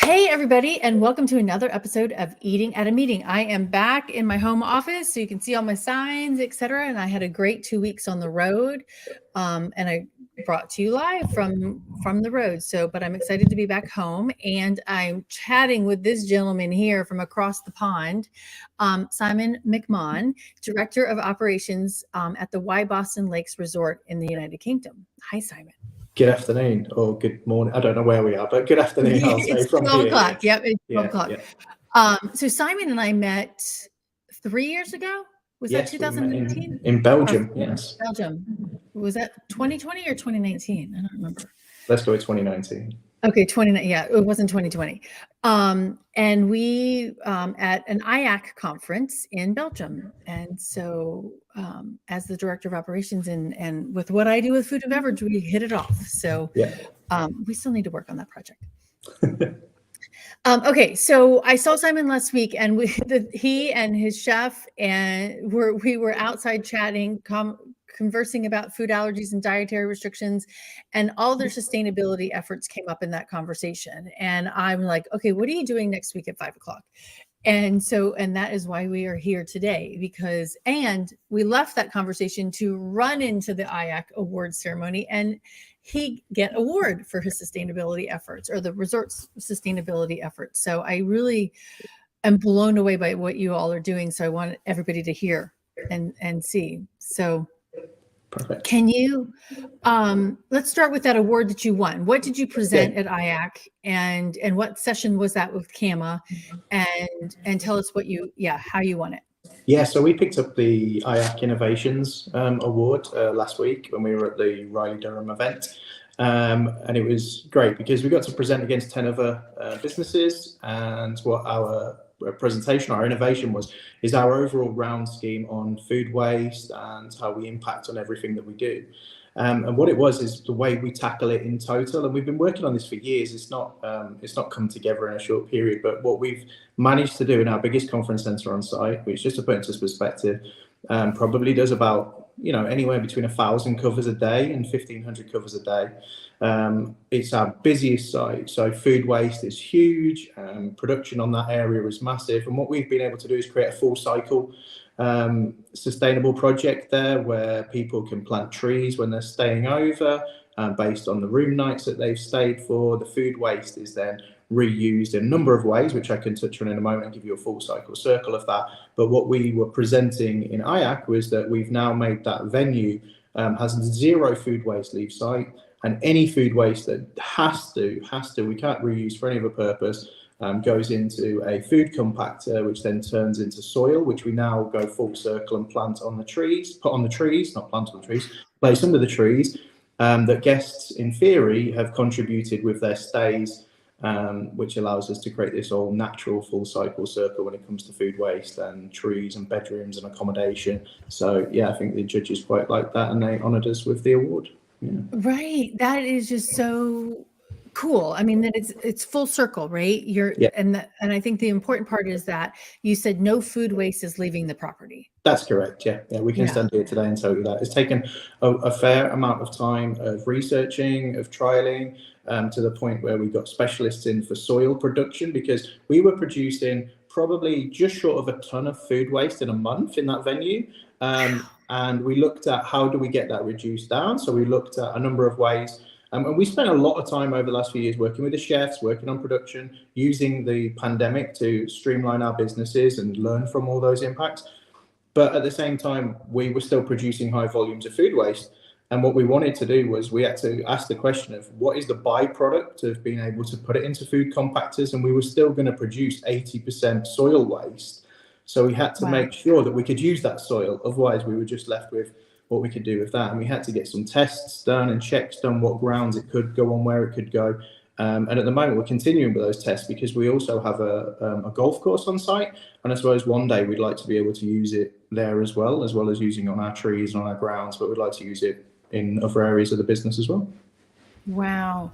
Hey, everybody, and welcome to another episode of Eating at a Meeting. I am back in my home office, so you can see all my signs, etc. And I had a great 2 weeks on the road, and I brought to you live from the road. But I'm excited to be back home, and I'm chatting with this gentleman here from across the pond, Simon McMahon, Director of Operations at the Wyboston Lakes Resort in the United Kingdom. Hi, Simon. Good afternoon or good morning. I don't know where we are, but good afternoon. I'll say It's from 12 here. o'clock. Yep, it's 12 Yeah, o'clock. yeah. So Simon and I met 3 years ago. Was that Yes, we met 2019? in Belgium. Yes. Belgium. Was that 2020 or 2019? I don't remember. Let's go with 2019. Okay, 20. Yeah, it wasn't 2020. And we at an IAC conference in Belgium. And so as the director of operations and with what I do with food and beverage, we hit it off. So Yeah. we still need to work on that project. Okay, so I saw Simon last week, and he and his chef and we were outside chatting, conversing about food allergies and dietary restrictions, and all their sustainability efforts came up in that conversation. And I'm like, okay, what are you doing next week at 5 o'clock? And that is why we are here today, and we left that conversation to run into the IAC awards ceremony and he get award for his sustainability efforts, or the resort's sustainability efforts. So I really am blown away by what you all are doing. So I want everybody to hear and see. So perfect. Can you, let's start with that award that you won. What did you present at IAC, and what session was that with Kama, and tell us how you won it. Yeah, so we picked up the IAC Innovations Award last week when we were at the Riley Durham event. And it was great because we got to present against 10 other businesses, and what our presentation, our innovation is our overall round scheme on food waste and how we impact on everything that we do. And what it was is the way we tackle it in total. And we've been working on this for years. It's not come together in a short period, but what we've managed to do in our biggest conference centre on site, which, just to put into perspective, probably does about anywhere between 1,000 covers a day and 1,500 covers a day. It's our busiest site, so food waste is huge. Production on that area is massive, and what we've been able to do is create a full cycle sustainable project there where people can plant trees when they're staying over, based on the room nights that they've stayed for. The food waste is then reused in a number of ways, which I can touch on in a moment and give you a full circle of that. But what we were presenting in IAC was that we've now made that venue has zero food waste leave site, and any food waste that has to, we can't reuse for any other purpose, goes into a food compactor, which then turns into soil, which we now go full circle and plant on the trees, place under the trees, that guests in theory have contributed with their stays, which allows us to create this all natural full cycle circle when it comes to food waste and trees and bedrooms and accommodation. So yeah, I think the judges quite like that, and they honoured us with the award. Yeah. Right, that is just so cool. I mean, that it's full circle, right? And I think the important part is that you said no food waste is leaving the property. That's correct. Yeah, we can stand here today and tell you that it's taken a fair amount of time of researching, of trialing, to the point where we got specialists in for soil production, because we were producing probably just short of a ton of food waste in a month in that venue. And we looked at how do we get that reduced down. So we looked at a number of ways. And we spent a lot of time over the last few years working with the chefs, working on production, using the pandemic to streamline our businesses and learn from all those impacts. But at the same time, we were still producing high volumes of food waste. And what we wanted to do was we had to ask the question of what is the byproduct of being able to put it into food compactors, and we were still going to produce 80% soil waste. So we had to make sure that we could use that soil. Otherwise, we were just left with what we could do with that. And we had to get some tests done and checks done, what grounds it could go on, where it could go. And at the moment, we're continuing with those tests because we also have a golf course on site. And I suppose one day we'd like to be able to use it there as well as using on our trees and on our grounds, but we'd like to use it in other areas of the business as well. Wow.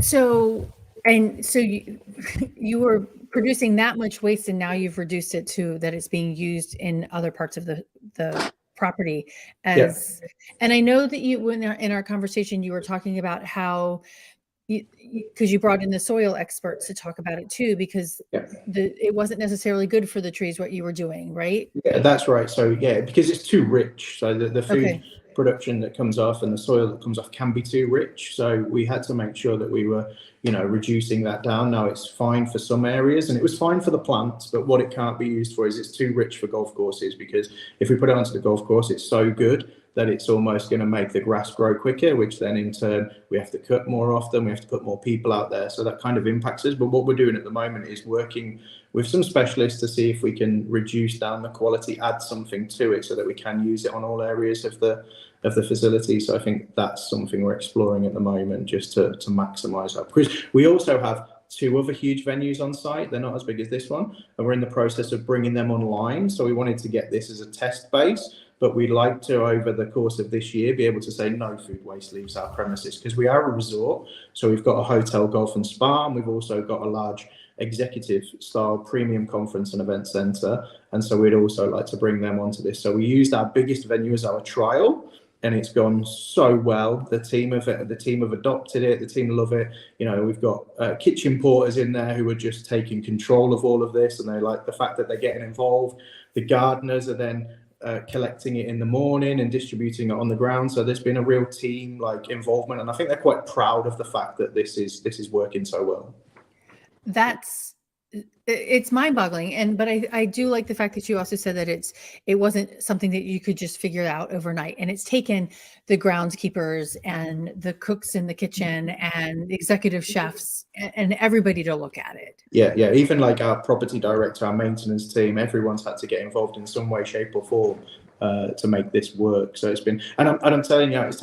So you were producing that much waste, and now you've reduced it to that it's being used in other parts of the property and I know that you, in our conversation, you were talking about how because you brought in the soil experts to talk about it too, because it wasn't necessarily good for the trees what you were doing, right? Yeah, that's right. So yeah, because it's too rich. So the food production that comes off and the soil that comes off can be too rich. So we had to make sure that we were, reducing that down. Now it's fine for some areas and it was fine for the plants, but what it can't be used for is it's too rich for golf courses, because if we put it onto the golf course, it's so good that it's almost going to make the grass grow quicker, which then in turn we have to cut more often, we have to put more people out there. So that kind of impacts us. But what we're doing at the moment is working with some specialists to see if we can reduce down the quality, add something to it so that we can use it on all areas of the facility. So I think that's something we're exploring at the moment, just to maximise that. Because we also have 2 other huge venues on site. They're not as big as this one, and we're in the process of bringing them online. So we wanted to get this as a test base, but we'd like to, over the course of this year, be able to say no food waste leaves our premises, because we are a resort. So we've got a hotel, golf and spa, and we've also got a large executive style premium conference and event centre. And so we'd also like to bring them onto this. So we used our biggest venue as our trial, and it's gone so well. The team have adopted it. The team love it. We've got kitchen porters in there who are just taking control of all of this, and they like the fact that they're getting involved. The gardeners are then collecting it in the morning and distributing it on the ground. So there's been a real team involvement, and I think they're quite proud of the fact that this is working so well. It's mind-boggling, but I do like the fact that you also said that it wasn't something that you could just figure out overnight, and it's taken the groundskeepers and the cooks in the kitchen and the executive chefs and everybody to look at it. Yeah, even our property director, our maintenance team, everyone's had to get involved in some way, shape or form to make this work. So it's been, and I'm telling you, it's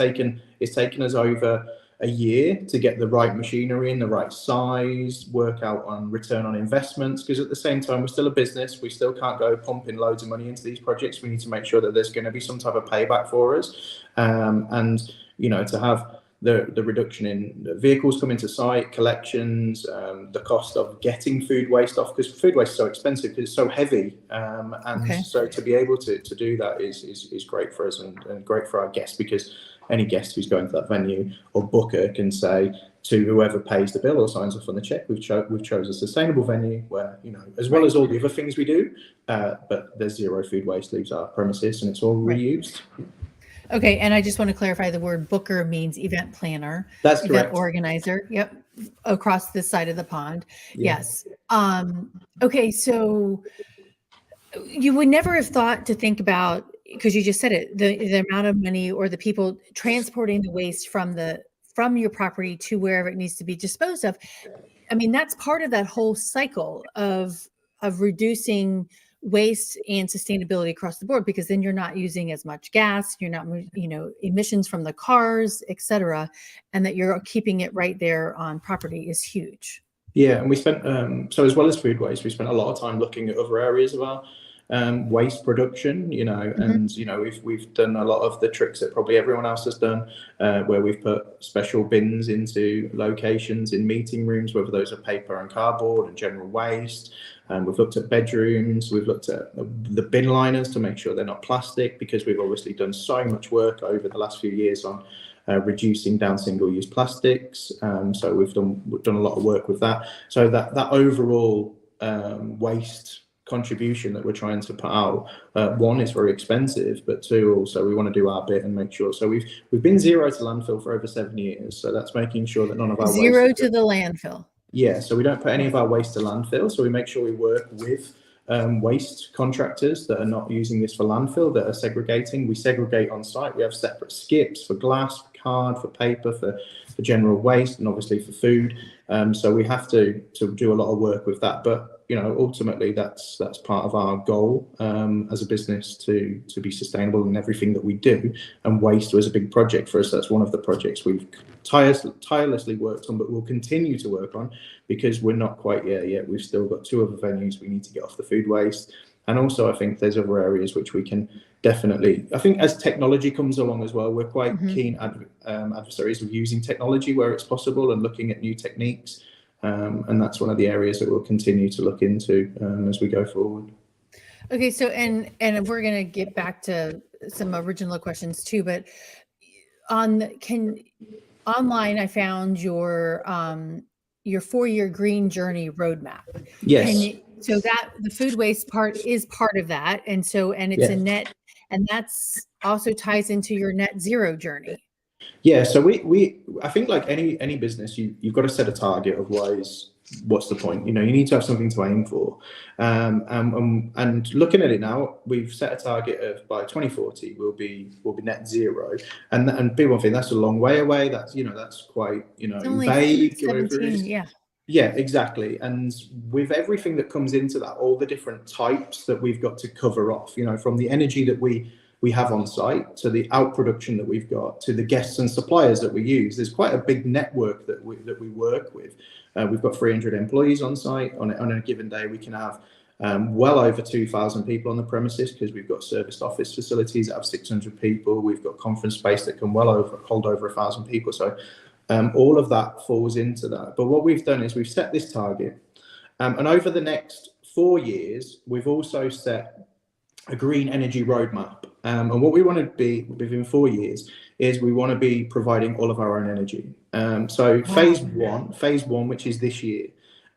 taken us over a year to get the right machinery in the right size, work out on return on investments, because at the same time we're still a business. We still can't go pumping loads of money into these projects. We need to make sure that there's going to be some type of payback for us, and to have the reduction in vehicles coming to site, collections, the cost of getting food waste off, because food waste is so expensive because it's so heavy, so to be able to do that is great for us and great for our guests, because any guest who's going to that venue or booker can say to whoever pays the bill or signs off on the check, we've chosen a sustainable venue where, as well as all the other things we do, but there's 0 food waste leaves our premises and it's all reused. Okay, and I just want to clarify, the word booker means event planner. That's event correct. Organizer. Yep, across this side of the pond. Yeah. Yes. Okay, so you would never have thought to think about, because you just said it, the amount of money or the people transporting the waste from your property to wherever it needs to be disposed of. I mean, that's part of that whole cycle of reducing waste and sustainability across the board, because then you're not using as much gas, you're not, emissions from the cars, etc., and that you're keeping it right there on property is huge. Yeah, and we spent so as well as food waste, we spent a lot of time looking at other areas of our waste production, and we've done a lot of the tricks that probably everyone else has done, where we've put special bins into locations in meeting rooms, whether those are paper and cardboard and general waste. We've looked at bedrooms, we've looked at the bin liners to make sure they're not plastic, because we've obviously done so much work over the last few years on reducing down single-use plastics. So we've done a lot of work with that. So that overall waste contribution that we're trying to put out, one, is very expensive, but two, also we want to do our bit and make sure. So we've been 0 to landfill for over 7 years. So that's making sure that none of our 0 to the landfill. Yeah, so we don't put any of our waste to landfill. So we make sure we work with waste contractors that are not using this for landfill, that are segregating. We segregate on site. We have separate skips for glass, for card, for paper, for general waste, and obviously for food. So we have to do a lot of work with that. But ultimately that's part of our goal as a business to be sustainable in everything that we do. And waste was a big project for us. That's one of the projects we've tirelessly worked on, but we'll continue to work on, because we're not quite there yet. We've still got 2 other venues we need to get off the food waste. And also I think there's other areas which we can definitely, I think as technology comes along as well, we're quite keen adversaries of using technology where it's possible and looking at new techniques. And that's one of the areas that we'll continue to look into as we go forward. Okay, so and we're going to get back to some original questions too, but online I found your 4-year green journey roadmap. Yes. So that the food waste part is part of that. And it's a net, and that's also ties into your net zero journey. Yeah, so I think like any business, you've got to set a target. Otherwise, what's the point? You need to have something to aim for. And looking at it now, we've set a target of by 2040 we'll be net zero. And people think that's a long way away. That's that's quite It's only vague. 17, yeah. Yeah, exactly. And with everything that comes into that, all the different types that we've got to cover off, from the energy that we have on site to the out production that we've got to the guests and suppliers that we use, there's quite a big network that we work with. We've got 300 employees on site. On a given day, we can have well over 2,000 people on the premises because we've got serviced office facilities that have 600 people. We've got conference space that can hold over 1,000 people. So all of that falls into that. But what we've done is we've set this target, and over the next 4 years, we've also set a green energy roadmap. And what we want to be within 4 years is we want to be providing all of our own energy. So phase one, which is this year.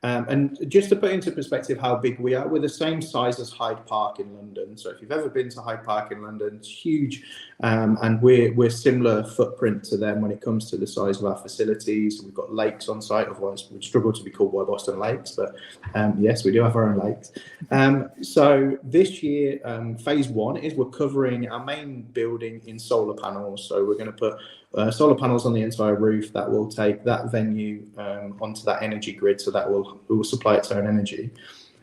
And just to put into perspective how big we are, we're the same size as Hyde Park in London. So if you've ever been to Hyde Park in London, it's huge. And we're similar footprint to them when it comes to the size of our facilities. We've got lakes on site, otherwise we'd struggle to be called Wyboston Lakes. But yes, we do have our own lakes. So this year, phase one is we're covering our main building in solar panels. So we're going to put solar panels on the entire roof that will take that venue onto that energy grid, so that we will supply its own energy.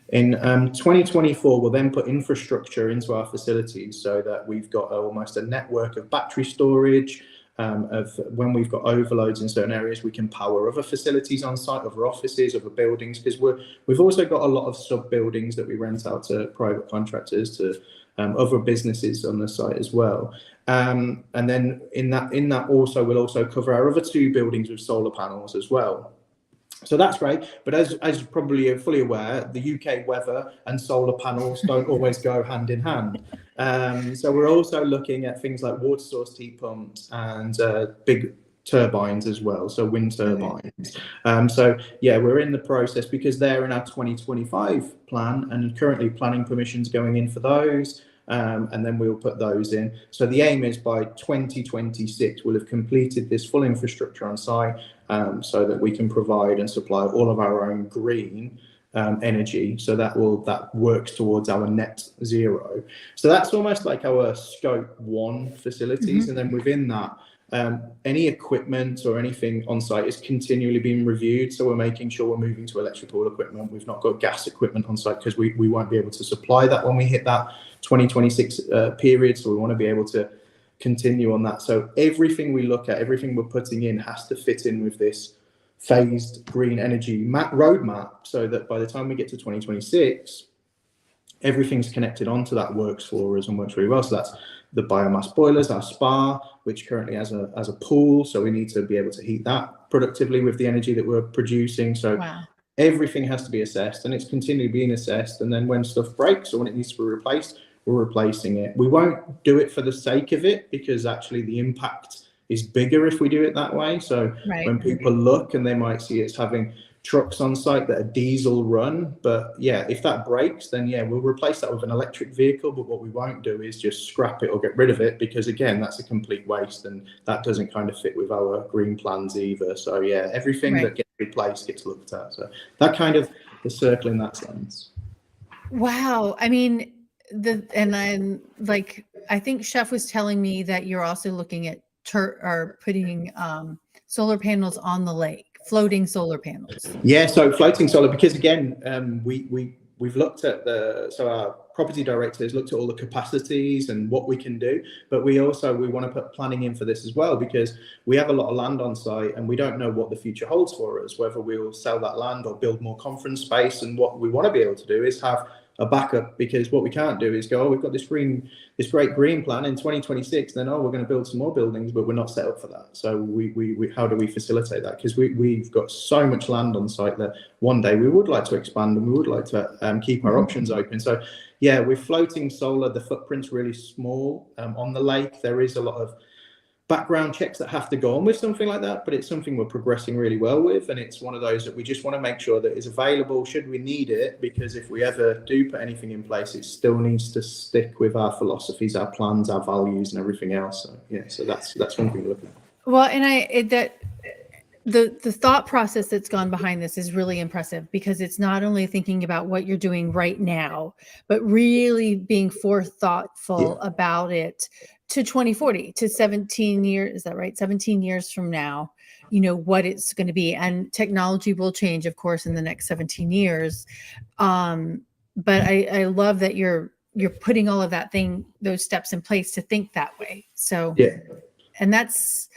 In 2024, we'll then put infrastructure into our facilities so that we've got almost a network of battery storage. Of when we've got overloads in certain areas, we can power other facilities on site, other offices, other buildings, because we've also got a lot of sub buildings that we rent out to private contractors, to other businesses on the site as well. And then in that also we'll also cover our other 2 buildings with solar panels as well. So that's great, but as you're probably fully aware, the UK weather and solar panels don't always go hand in hand. So we're also looking at things like water source heat pumps and big turbines as well, so wind turbines. So yeah, we're in the process because they're in our 2025 plan, and currently planning permissions going in for those. And then we'll put those in. So the aim is by 2026 we'll have completed this full infrastructure on site, so that we can provide and supply all of our own green energy. So that works towards our net zero. So that's almost like our scope 1 facilities. And then within that, any equipment or anything on site is continually being reviewed. So we're making sure we're moving to electrical equipment. We've not got gas equipment on site because we won't be able to supply that when we hit that 2026 period. So we want to be able to continue on that. So everything we look at, everything we're putting in has to fit in with this phased green energy roadmap, so that by the time we get to 2026, everything's connected onto that, works for us and works really well. So that's the biomass boilers, our spa, which currently has a pool. So we need to be able to heat that productively with the energy that we're producing. So everything has to be assessed, and it's continually being assessed. And then when stuff breaks or when it needs to be replaced, we're replacing it. We won't do it for the sake of it, because actually the impact is bigger if we do it that way. So when people look, and they might see us having trucks on site that are diesel run, but yeah, if that breaks, then yeah, we'll replace that with an electric vehicle. But what we won't do is just scrap it or get rid of it, because again, that's a complete waste, and that doesn't kind of fit with our green plans either. So yeah, everything that gets replaced gets looked at. So that kind of the circle in that sense. Wow. I mean, I think Chef was telling me that you're also looking at putting solar panels on the lake, floating solar panels. Yeah, so floating solar, because again, we've looked at our property director has looked at all the capacities and what we can do, but we want to put planning in for this as well, because we have a lot of land on site and we don't know what the future holds for us, whether we'll sell that land or build more conference space. And what we want to be able to do is have a backup, because what we can't do is go, oh, we've got this great green plan in 2026, then we're going to build some more buildings, but we're not set up for that. So we how do we facilitate that? Because we've got so much land on site that one day we would like to expand, and we would like to keep our options open. So yeah, with floating solar, the footprint's really small on the lake. There is a lot of background checks that have to go on with something like that, but it's something we're progressing really well with, and it's one of those that we just want to make sure that it's available should we need it, because if we ever do put anything in place, it still needs to stick with our philosophies, our plans, our values, and everything else. So yeah, so that's one thing we're looking at. Well, and the thought process that's gone behind this is really impressive, because it's not only thinking about what you're doing right now, but really being thoughtful about it to 2040, to 17 years. Is that right? 17 years from now, what it's going to be. And technology will change, of course, in the next 17 years. But I love that you're putting all of those steps in place to think that way. So, yeah. And that's,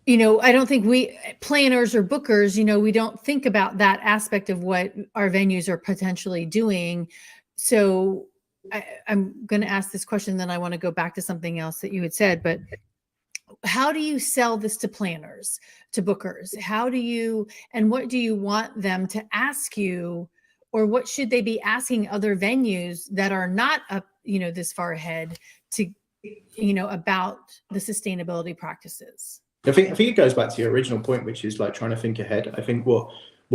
I don't think we planners or bookers, we don't think about that aspect of what our venues are potentially doing. So I'm going to ask this question, then I want to go back to something else that you had said, but how do you sell this to planners, to bookers? And what do you want them to ask you, or what should they be asking other venues that are not up, this far ahead to, about the sustainability practices? I think it goes back to your original point, which is like trying to think ahead. I think what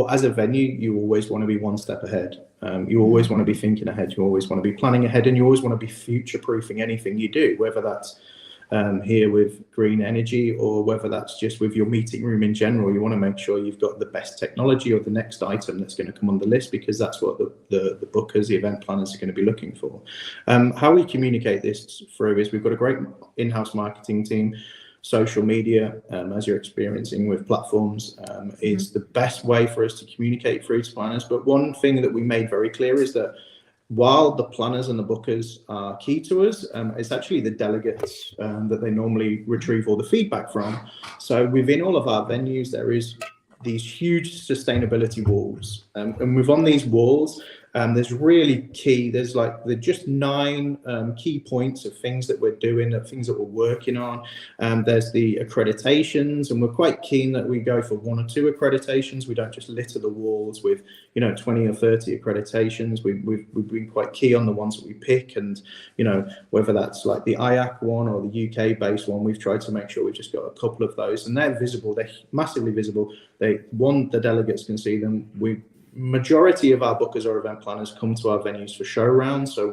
as a venue, you always want to be one step ahead. You always want to be thinking ahead. You always want to be planning ahead, and you always want to be future-proofing anything you do, whether that's here with green energy, or whether that's just with your meeting room in general. You want to make sure you've got the best technology or the next item that's going to come on the list, because that's what the bookers, the event planners are going to be looking for. How we communicate this through is we've got a great in-house marketing team. Social media, as you're experiencing with platforms, is the best way for us to communicate through to planners. But one thing that we made very clear is that while the planners and the bookers are key to us, it's actually the delegates that they normally retrieve all the feedback from. So within all of our venues, there is these huge sustainability walls, and within these walls, there's really there's just 9 key points of things that we're doing, of things that we're working on. There's the accreditations, and we're quite keen that we go for 1 or 2 accreditations. We don't just litter the walls with 20 or 30 accreditations. We've been quite key on the ones that we pick, and whether that's like the IAC one or the UK based one, we've tried to make sure we've just got a couple of those, and they're visible. They're massively visible. The delegates can see them. Majority of our bookers or event planners come to our venues for show rounds, so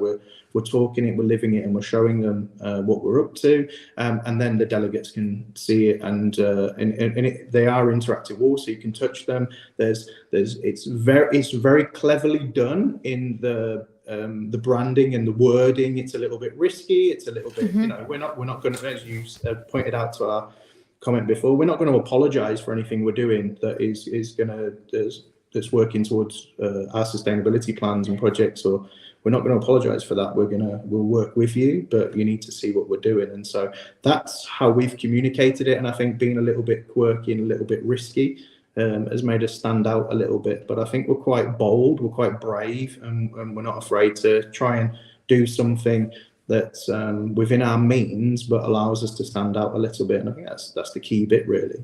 we're talking it, we're living it, and we're showing them what we're up to, and then the delegates can see it, and they are interactive walls, so you can touch them. It's very cleverly done in the branding and the wording. It's a little bit risky. It's a little bit, we're not going to, as you pointed out to our comment before, we're not going to apologize for anything we're doing that is going to that's working towards our sustainability plans and projects, or we're not going to apologize for that. We'll work with you, but you need to see what we're doing. And so that's how we've communicated it. And I think being a little bit quirky and a little bit risky has made us stand out a little bit. But I think we're quite bold, we're quite brave, and we're not afraid to try and do something that's within our means, but allows us to stand out a little bit. And I think that's the key bit, really.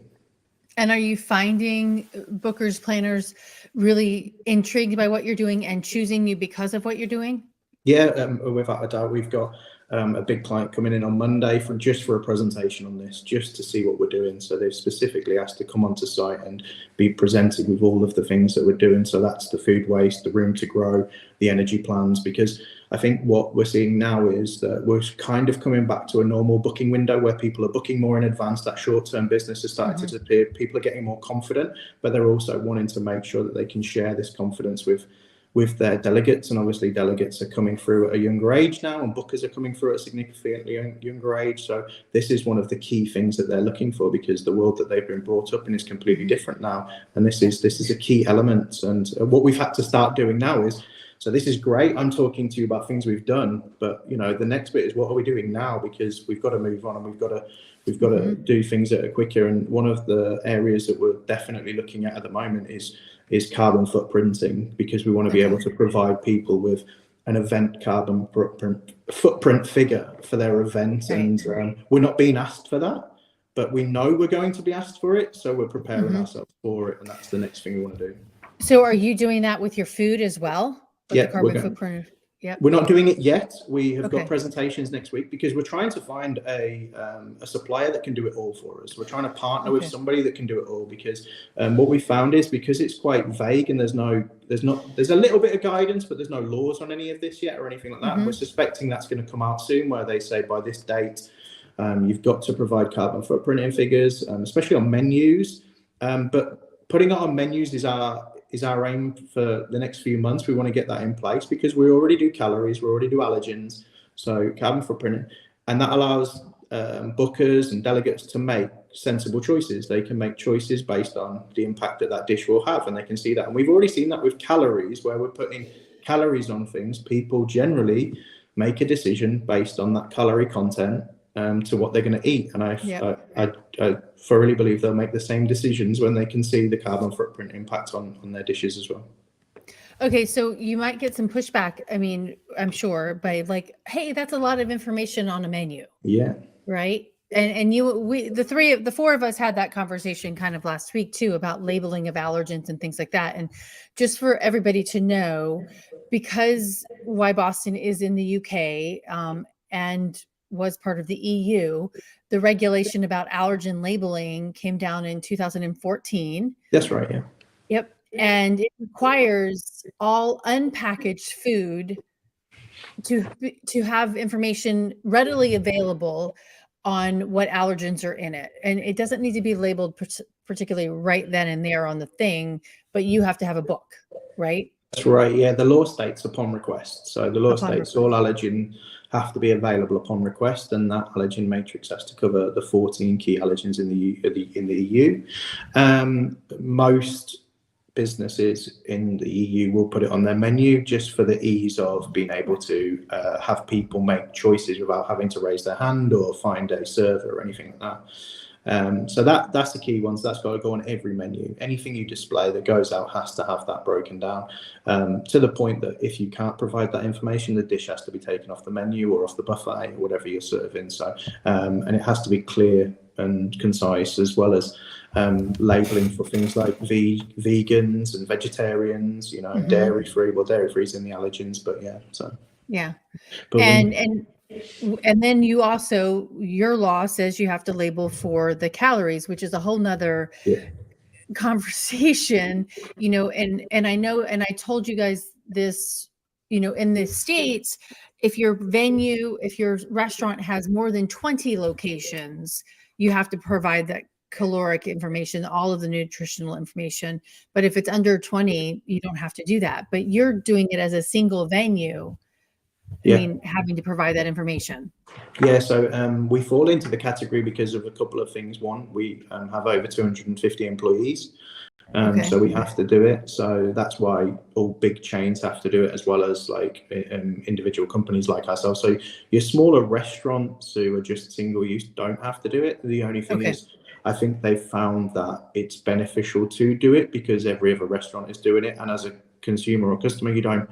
And are you finding bookers, planners really intrigued by what you're doing and choosing you because of what you're doing? Yeah, without a doubt. We've got a big client coming in on Monday for a presentation on this, just to see what we're doing. So they've specifically asked to come onto site and be presented with all of the things that we're doing. So that's the food waste, the room to grow, the energy plans, because I think what we're seeing now is that we're kind of coming back to a normal booking window where people are booking more in advance. That short-term business is starting to disappear. People are getting more confident, but they're also wanting to make sure that they can share this confidence with their delegates. And obviously delegates are coming through at a younger age now, and bookers are coming through at a significantly younger age. So this is one of the key things that they're looking for, because the world that they've been brought up in is completely different now. And this is a key element. And what we've had to start doing now is, so this is great, I'm talking to you about things we've done, but the next bit is, what are we doing now? Because we've got to move on, and we've got to do things that are quicker. And one of the areas that we're definitely looking at the moment is carbon footprinting, because we want to be able to provide people with an event carbon footprint figure for their event. And we're not being asked for that, but we know we're going to be asked for it, so we're preparing ourselves for it, and that's the next thing we want to do. So are you doing that with your food as well? Yeah, the carbon footprint. Yep. We're not doing it yet. We have Okay. got presentations next week because we're trying to find a supplier that can do it all for us. We're trying to partner with somebody that can do it all because what we found is because it's quite vague and there's a little bit of guidance, but there's no laws on any of this yet or anything like that. And we're suspecting that's going to come out soon, where they say by this date you've got to provide carbon footprinting figures, especially on menus. But putting it on menus is our aim for the next few months. We want to get that in place because we already do calories, we already do allergens, so carbon footprinting, and that allows bookers and delegates to make sensible choices. They can make choices based on the impact that dish will have, and they can see that. And we've already seen that with calories, where we're putting calories on things. People generally make a decision based on that calorie content to what they're going to eat. And I thoroughly believe they'll make the same decisions when they can see the carbon footprint impact on their dishes as well. Okay, so you might get some pushback. I mean, I'm sure, by like, hey, that's a lot of information on a menu. Yeah. Right. And the four of us had that conversation kind of last week too, about labeling of allergens and things like that. And just for everybody to know, because Wyboston is in the UK and was part of the EU, the regulation about allergen labeling came down in 2014. That's right. Yeah. Yep. And it requires all unpackaged food to have information readily available on what allergens are in it. And it doesn't need to be labeled particularly right then and there on the thing, but you have to have a book, right? That's right. Yeah. The law states upon request. So the law states all allergen have to be available upon request, and that allergen matrix has to cover the 14 key allergens in the EU. Most businesses in the EU will put it on their menu just for the ease of being able to have people make choices without having to raise their hand or find a server or anything like that. So that's the key ones. That's got to go on every menu. Anything you display that goes out has to have that broken down to the point that if you can't provide that information, the dish has to be taken off the menu or off the buffet or whatever you're serving. So and it has to be clear and concise, as well as labeling for things like vegans and vegetarians, you know, dairy free. Well, dairy free is in the allergens, but yeah. So yeah, but and then you also, your law says you have to label for the calories, which is a whole nother conversation, you know, and I know, and I told you guys this, you know, in the States, if your restaurant has more than 20 locations, you have to provide that caloric information, all of the nutritional information. But if it's under 20, you don't have to do that. But you're doing it as a single venue. I mean, having to provide that information. Yeah, so we fall into the category because of a couple of things. One, we have over 250 employees, so we have to do it. So that's why all big chains have to do it, as well as like individual companies like ourselves. So your smaller restaurants who are just single use don't have to do it. The only thing is, I think they've found that it's beneficial to do it because every other restaurant is doing it, and as a consumer or customer, you don't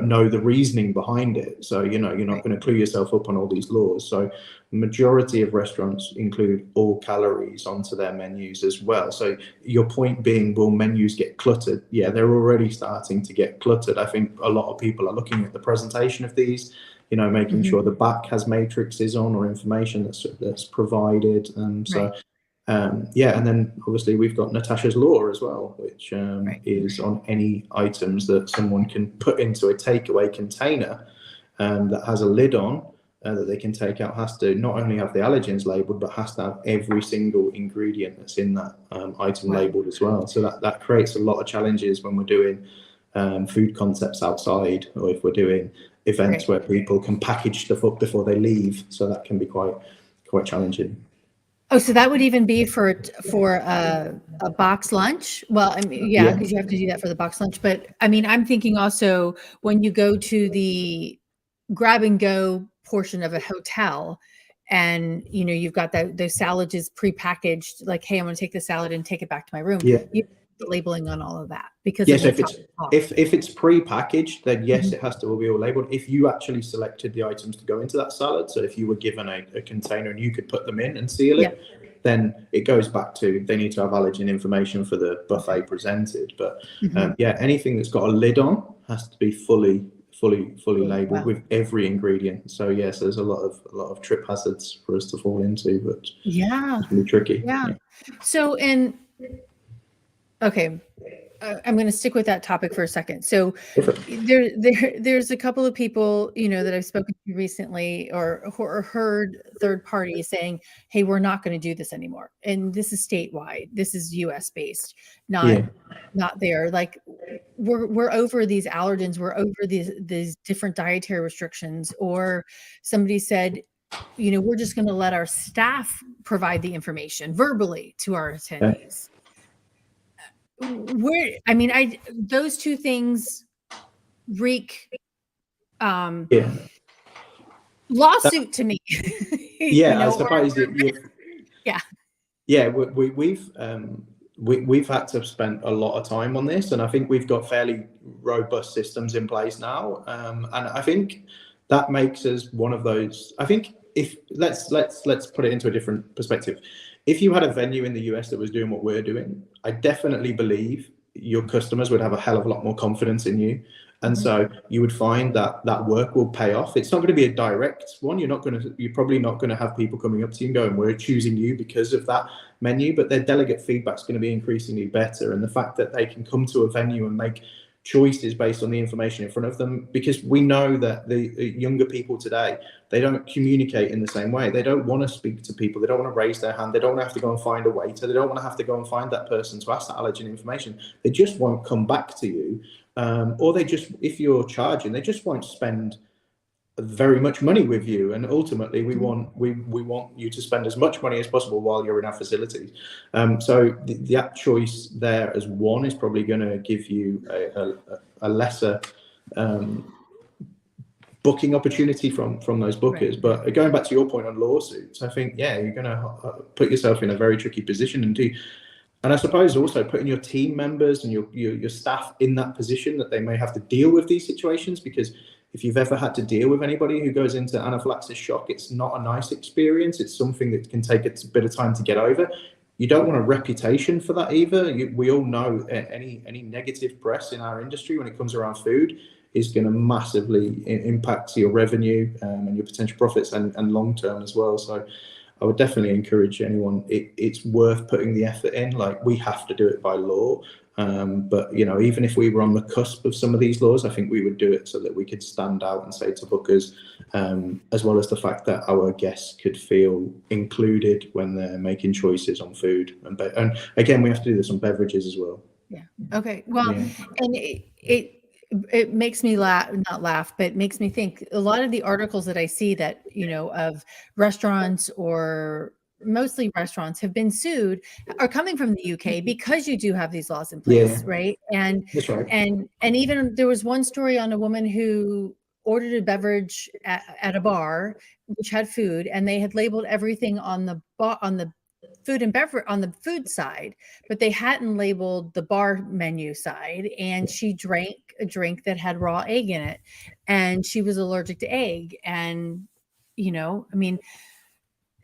know the reasoning behind it, so you know you're not going to clue yourself up on all these laws. So majority of restaurants include all calories onto their menus as well. So your point being, will menus get cluttered? Yeah, they're already starting to get cluttered. I think a lot of people are looking at the presentation of these, you know, making sure the back has matrices on or information that's provided, and then obviously we've got Natasha's law as well, which is on any items that someone can put into a takeaway container that has a lid on that they can take out, has to not only have the allergens labeled, but has to have every single ingredient that's in that item labeled as well. So that creates a lot of challenges when we're doing food concepts outside, or if we're doing events where people can package stuff up before they leave. So that can be quite challenging. Oh, so that would even be for a box lunch? Well, I mean, because you have to do that for the box lunch. But I mean, I'm thinking also when you go to the grab and go portion of a hotel, and you know you've got those salads is prepackaged. Like, hey, I'm going to take the salad and take it back to my room. You have the labeling on all of that because so if it's pre-packaged, then yes, it has to be all labeled. If you actually selected the items to go into that salad, so if you were given a container and you could put them in and seal it, then it goes back to, they need to have allergen information for the buffet presented. But anything that's got a lid on has to be fully fully labeled Wow. with every ingredient. So yes, there's a lot of trip hazards for us to fall into, but Yeah. it's really tricky. Yeah. So, okay, I'm going to stick with that topic for a second. So there's a couple of people, that I've spoken to recently or heard third parties saying, hey, we're not going to do this anymore. And this is statewide. This is US based, not there. Like we're over these allergens. We're over these different dietary restrictions. Or somebody said, we're just going to let our staff provide the information verbally to our attendees. Those two things reek lawsuit to me. I suppose we've had to spend a lot of time on this, and I think we've got fairly robust systems in place now, and I think that makes us one of those. I think if let's put it into a different perspective. If you had a venue in the US that was doing what we're doing, I definitely believe your customers would have a hell of a lot more confidence in you. And so you would find that work will pay off. It's not going to be a direct one. You're probably not going to have people coming up to you and going, we're choosing you because of that menu, but their delegate feedback is going to be increasingly better. And the fact that they can come to a venue and make choices based on the information in front of them, because we know that the younger people today, they don't communicate in the same way. They don't want to speak to people. They don't want to raise their hand. They don't want to have to go and find a waiter. They don't want to have to go and find that person to ask that allergen information. They just won't come back to you. Or they just, if you're charging, they just won't spend very much money with you. And ultimately we want you to spend as much money as possible while you're in our facilities. So that choice there as one is probably going to give you a lesser booking opportunity from those bookers. Right. But going back to your point on lawsuits, I think, you're going to put yourself in a very tricky position and I suppose also putting your team members and your staff in that position that they may have to deal with these situations, because if you've ever had to deal with anybody who goes into anaphylaxis shock, it's not a nice experience. It's something that can take a bit of time to get over. You don't want a reputation for that either. We all know any negative press in our industry when it comes around food is going to massively impact your revenue and your potential profits and long term as well. So I would definitely encourage anyone. It's worth putting the effort in. Like, we have to do it by law. But even if we were on the cusp of some of these laws, I think we would do it so that we could stand out and say to bookers, as well as the fact that our guests could feel included when they're making choices on food. And again, we have to do this on beverages as well. Yeah. Okay. Well, and it makes me not laugh, but it makes me think. A lot of the articles that I see that, of restaurants, or mostly restaurants, have been sued are coming from the UK because you do have these laws in place, right? And that's right. And even there was one story on a woman who ordered a beverage at a bar which had food, and they had labeled everything on the food and beverage on the food side, but they hadn't labeled the bar menu side. And she drank a drink that had raw egg in it, and she was allergic to egg. And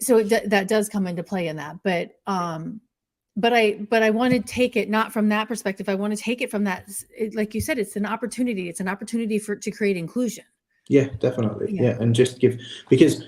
so that does come into play in that. But I want to take it not from that perspective. I want to take it from that, like you said, it's an opportunity. It's an opportunity to create inclusion. Yeah, definitely. Yeah, and just because,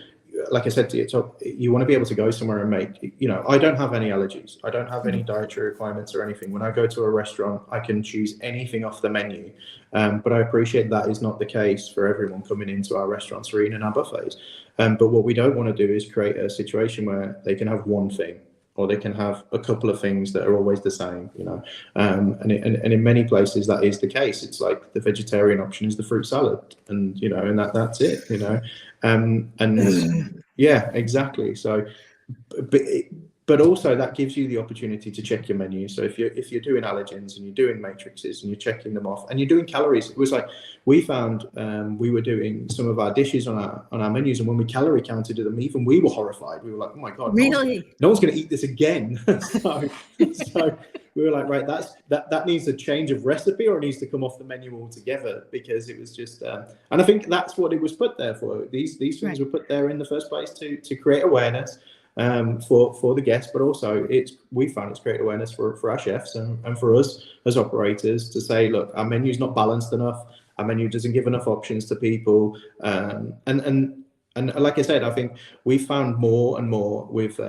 like I said to you, you want to be able to go somewhere and make, I don't have any allergies. I don't have any dietary requirements or anything. When I go to a restaurant, I can choose anything off the menu. But I appreciate that is not the case for everyone coming into our restaurants or eating in our buffets. But what we don't want to do is create a situation where they can have one thing, or they can have a couple of things that are always the same, and in many places that is the case. It's like the vegetarian option is the fruit salad, and that's it, and yeah, exactly. So, but also that gives you the opportunity to check your menu. So if you're doing allergens and you're doing matrices and you're checking them off and you're doing calories, it was like we found we were doing some of our dishes on our menus, and when we calorie counted them, even we were horrified. We were like, oh my god, really? No one's going to eat this again. so we were like, right, that needs a change of recipe, or it needs to come off the menu altogether, because it was just and I think that's what it was put there for. These things were put there in the first place to create awareness for the guests, but also we found it's great awareness for our chefs and for us as operators to say, look, our menu's not balanced enough, our menu doesn't give enough options to people. And like I said, I think we found more and more with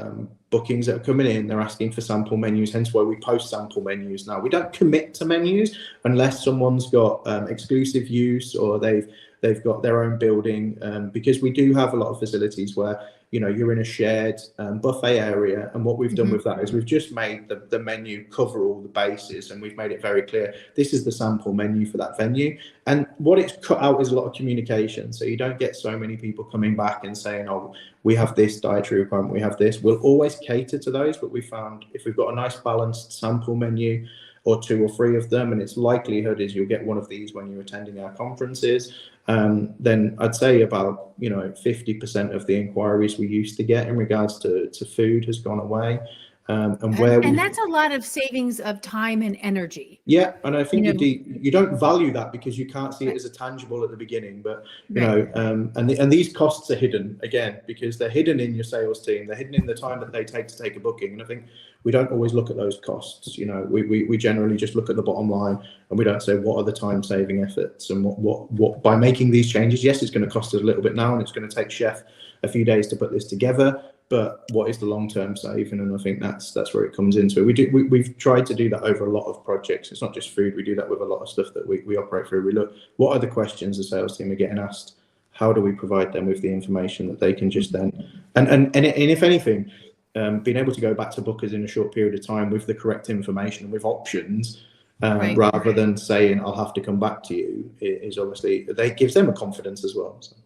bookings that are coming in, they're asking for sample menus, hence why we post sample menus now. We don't commit to menus unless someone's got exclusive use or they've got their own building, because we do have a lot of facilities where, you know, you're in a shared buffet area, and what we've done with that is we've just made the menu cover all the bases, and we've made it very clear this is the sample menu for that venue. And what it's cut out is a lot of communication, so you don't get so many people coming back and saying, oh, we have this dietary requirement, we have this. We'll always cater to those, but we found if we've got a nice balanced sample menu, or 2 or 3 of them, and its likelihood is you'll get one of these when you're attending our conferences, then I'd say about 50% of the inquiries we used to get in regards to food has gone away. And that's a lot of savings of time and energy. Yeah, and I think you don't value that because you can't see it as a tangible at the beginning, but and these costs are hidden again because they're hidden in your sales team, they're hidden in the time that they take to take a booking, and I think we don't always look at those costs. We generally just look at the bottom line, and we don't say what are the time saving efforts, and what by making these changes, yes, it's going to cost us a little bit now, and it's going to take chef a few days to put this together, but what is the long-term saving? And I think that's where it comes into it. We've tried to do that over a lot of projects. It's not just food. We do that with a lot of stuff that we operate through. We look, what are the questions the sales team are getting asked? How do we provide them with the information that they can just then, and if anything, being able to go back to bookers in a short period of time with the correct information and with options, rather than saying, I'll have to come back to you, is obviously, that gives them a confidence as well. So.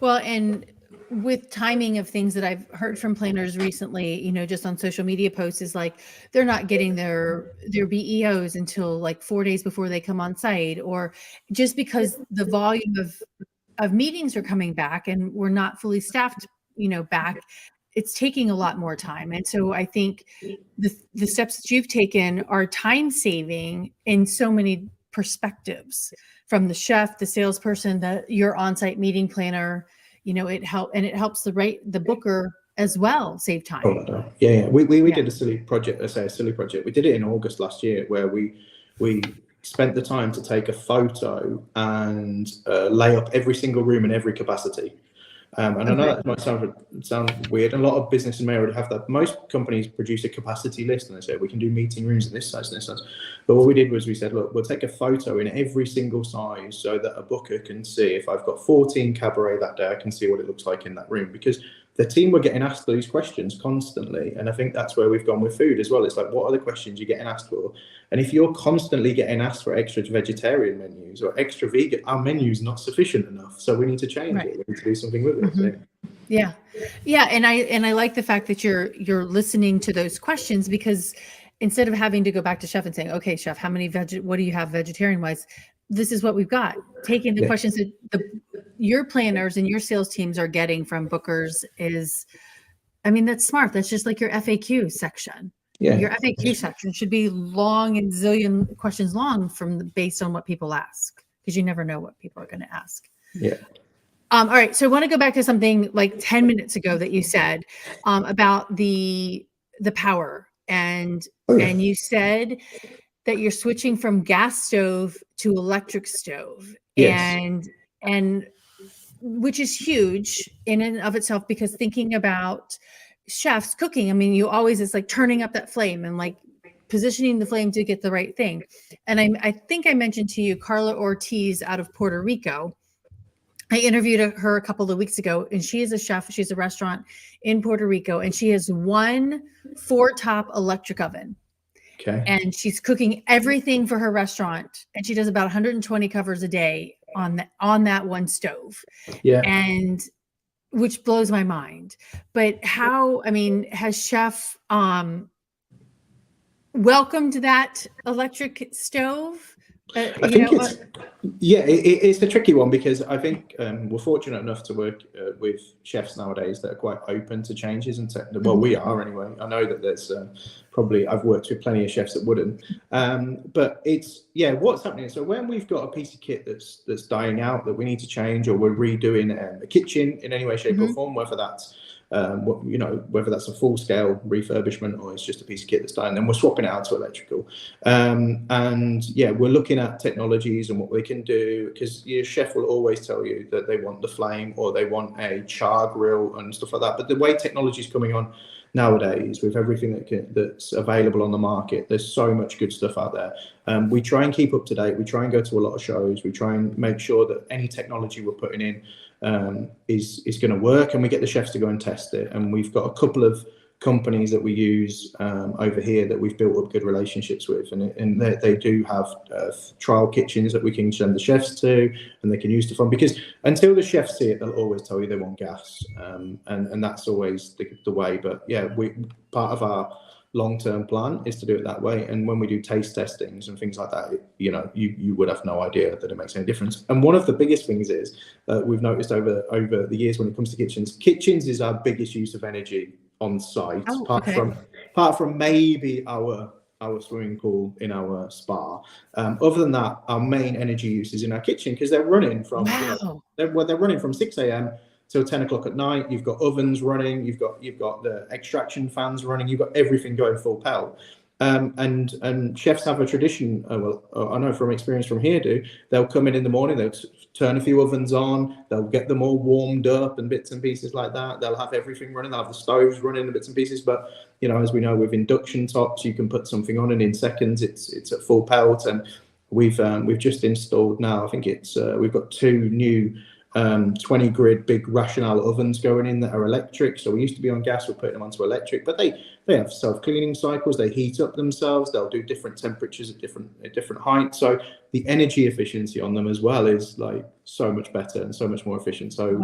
Well, and with timing of things that I've heard from planners recently, just on social media posts, is like they're not getting their BEOs until like 4 days before they come on site, or just because the volume of meetings are coming back and we're not fully staffed, back, it's taking a lot more time. And so I think the steps that you've taken are time saving in so many perspectives, from the chef, the salesperson, your on-site meeting planner. It helps the booker as well save time. Oh, yeah. We did a silly project. We did it in August last year, where we spent the time to take a photo and lay up every single room in every capacity. And I know that might sound weird. A lot of business may already have that. Most companies produce a capacity list and they say we can do meeting rooms in this size and this size. But what we did was we said, look, we'll take a photo in every single size so that a booker can see, if I've got 14 cabaret that day, I can see what it looks like in that room, because the team were getting asked these questions constantly. And I think that's where we've gone with food as well. It's like, what are the questions you're getting asked for? And if you're constantly getting asked for extra vegetarian menus or extra vegan, our menu's not sufficient enough. So we need to change it. We need to do something with it. So. Yeah. And I like the fact that you're listening to those questions, because instead of having to go back to chef and saying, okay, chef, what do you have vegetarian wise? This is what we've got. Taking the questions that your planners and your sales teams are getting from bookers is, that's smart. That's just like your FAQ section. Yeah. Your FAQ section should be long and zillion questions long based on what people ask, because you never know what people are going to ask. Yeah. All right. So I want to go back to something like 10 minutes ago that you said about the power, and you said that you're switching from gas stove to electric stove. Yes. And which is huge in and of itself, because thinking about chefs cooking, you always, it's like turning up that flame and like positioning the flame to get the right thing. And I think I mentioned to you, Carla Ortiz out of Puerto Rico. I interviewed her a couple of weeks ago, and she is a chef. She's a restaurant in Puerto Rico, and she has one 4-top electric oven. Okay. And she's cooking everything for her restaurant, and she does about 120 covers a day on that one stove. Yeah. And which blows my mind. But has chef welcomed that electric stove? I think it's a tricky one, because I think we're fortunate enough to work with chefs nowadays that are quite open to changes, and we are anyway. I know that there's I've worked with plenty of chefs that wouldn't, but it's what's happening. So when we've got a piece of kit that's dying out that we need to change, or we're redoing a kitchen in any way, shape or form, whether that's whether that's a full scale refurbishment or it's just a piece of kit that's done, then we're swapping it out to electrical. And yeah, we're looking at technologies and what we can do, because your chef will always tell you that they want the flame or they want a char grill and stuff like that. But the way technology is coming on nowadays, with everything that's available on the market, there's so much good stuff out there. We try and keep up to date. We try and go to a lot of shows. We try and make sure that any technology we're putting in is going to work, and we get the chefs to go and test it. And we've got a couple of companies that we use over here that we've built up good relationships with, and they do have trial kitchens that we can send the chefs to, and they can use to fund, because until the chefs see it, they'll always tell you they want gas, and that's always the way. But yeah, part of our long-term plan is to do it that way. And when we do taste testings and things like that, you would have no idea that it makes any difference. And one of the biggest things is we've noticed over the years, when it comes to kitchens is our biggest use of energy on site, apart from maybe our swimming pool in our spa. Other than that, our main energy use is in our kitchen, because they're running from they're running from 6 a.m. till 10 o'clock at night. You've got ovens running, you've got the extraction fans running, you've got everything going full pelt. And chefs have a tradition, I know from experience from here, they'll come in the morning, they'll turn a few ovens on, they'll get them all warmed up and bits and pieces like that. They'll have everything running, they'll have the stoves running and bits and pieces. But as we know, with induction tops, you can put something on and in seconds it's at full pelt. And we've just installed now, I think we've got 2 new 20 grid big rationale ovens going in that are electric. So we used to be on gas, we're putting them onto electric, but they have self-cleaning cycles, they heat up themselves, they'll do different temperatures at different heights. So the energy efficiency on them as well is like so much better and so much more efficient. So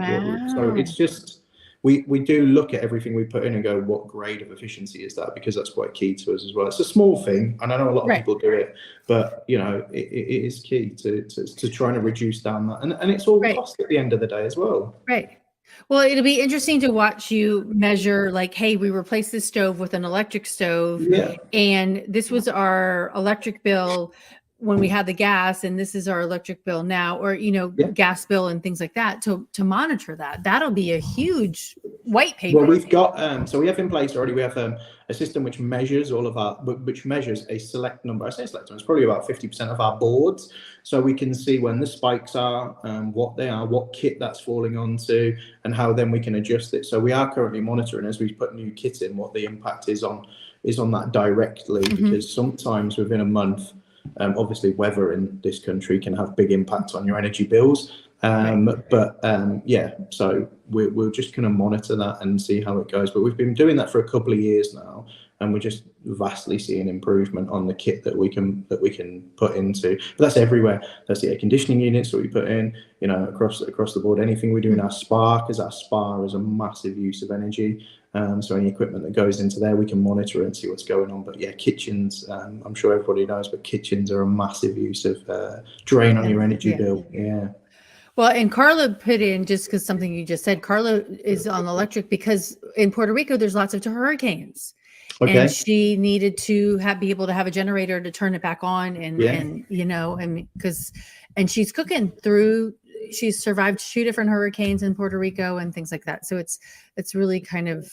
so it's just, we do look at everything we put in and go, what grade of efficiency is that? Because that's quite key to us as well. It's a small thing, and I know a lot of people do it, but it is key to trying to reduce down that, and it's all cost at the end of the day as well. Right. Well, it'll be interesting to watch you measure, like, hey, we replaced this stove with an electric stove, and this was our electric bill when we had the gas, and this is our electric bill now, or gas bill and things like that, to monitor that. That'll be a huge white paper. Well, we've got so we have in place already, we have a system which measures which measures a select number. I say select number, it's probably about 50% of our boards, so we can see when the spikes are, what they are, what kit that's falling onto, and how then we can adjust it. So we are currently monitoring, as we put new kit in, what the impact is on that directly, because sometimes within a month, obviously weather in this country can have big impacts on your energy bills. So we're just going to monitor that and see how it goes. But we've been doing that for a couple of years now, and we're just vastly seeing improvement on the kit that we can put into. But that's everywhere. That's the air conditioning units that we put in, across the board. Anything we do in our spa, because our spa is a massive use of energy. So any equipment that goes into there, we can monitor and see what's going on. But yeah, kitchens, I'm sure everybody knows, but kitchens are a massive use of drain on your energy bill. Yeah. Well, and Carla put in, just because something you just said, Carla is on electric because in Puerto Rico, there's lots of hurricanes. Okay. And she needed to be able to have a generator to turn it back on. And she's cooking through, she's survived 2 different hurricanes in Puerto Rico and things like that. So it's really kind of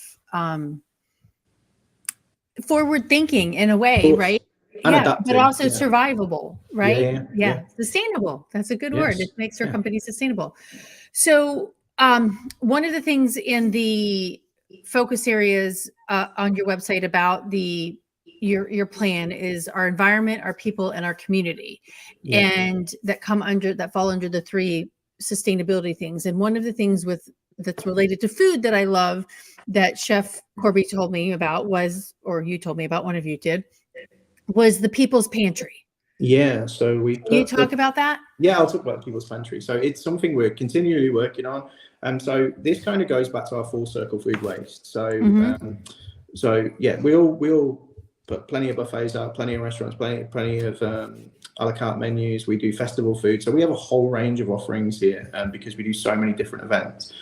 forward thinking in a way, right? But also survivable, right? Yeah. Sustainable. That's a good word. It makes her company sustainable. So one of the things in the focus areas on your website about your plan is our environment, our people, and our community, and that fall under the 3 sustainability things. And one of the things that's related to food that I love, that Chef Corby told me about one of you did, was the People's Pantry. Yeah, so can you talk about that? Yeah, I'll talk about People's Pantry. So it's something we're continually working on. So this kind of goes back to our full circle food waste. So we all put plenty of buffets out, plenty of restaurants, plenty of a la carte menus. We do festival food. So we have a whole range of offerings here because we do so many different events.